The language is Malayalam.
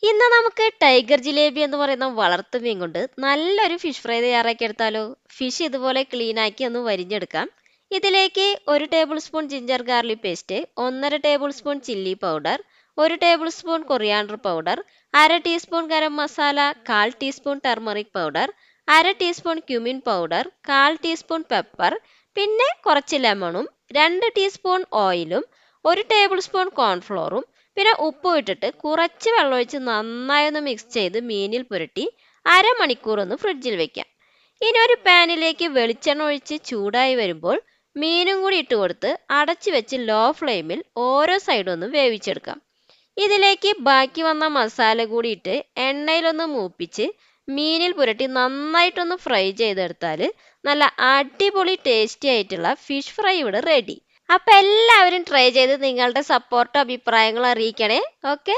ഇന്ന് നമുക്ക് ടൈഗർ ജിലേബി എന്ന് പറയുന്ന വളർത്തുമീൻ കൊണ്ട് നല്ലൊരു ഫിഷ് ഫ്രൈ തയ്യാറാക്കി എടുത്താലോ. ഫിഷ് ഇതുപോലെ ക്ലീൻ ആക്കി ഒന്ന് വരിഞ്ഞെടുക്കാം. ഇതിലേക്ക് 1 table spoon ginger garlic paste, 1/2 table spoon chilli powder, 1 table spoon coriander powder, 1/2 teaspoon garam masala, 1/4 teaspoon turmeric powder, 1/2 teaspoon cumin powder, 1/4 teaspoon pepper, പിന്നെ കുറച്ച് ലെമണും 2 ടീസ്പൂൺ ഓയിലും 1 ടേബിൾ സ്പൂൺ കോൺഫ്ലോറും പിന്നെ ഉപ്പും ഇട്ടിട്ട് കുറച്ച് വെള്ളമൊഴിച്ച് നന്നായി ഒന്ന് മിക്സ് ചെയ്ത് മീനിൽ പുരട്ടി അരമണിക്കൂർ ഒന്ന് ഫ്രിഡ്ജിൽ വെക്കാം. ഇനി ഒരു പാനിലേക്ക് വെളിച്ചെണ്ണ ഒഴിച്ച് ചൂടായി വരുമ്പോൾ മീനും കൂടി ഇട്ട് കൊടുത്ത് അടച്ചു വെച്ച് ലോ ഫ്ലെയിമിൽ ഓരോ സൈഡും ഒന്ന് വേവിച്ചെടുക്കാം. ഇതിലേക്ക് ബാക്കി വന്ന മസാല കൂടി ഇട്ട് എണ്ണയിലൊന്ന് മൂപ്പിച്ച് മീനിൽ പുരട്ടി നന്നായിട്ടൊന്ന് ഫ്രൈ ചെയ്തെടുത്താൽ നല്ല അടിപൊളി ടേസ്റ്റി ആയിട്ടുള്ള ഫിഷ് ഫ്രൈ ഇവിടെ റെഡി. അപ്പൊ എല്ലാവരും ട്രൈ ചെയ്ത് നിങ്ങളുടെ സപ്പോർട്ടും അഭിപ്രായങ്ങളും അറിയിക്കണേ. ഓക്കെ.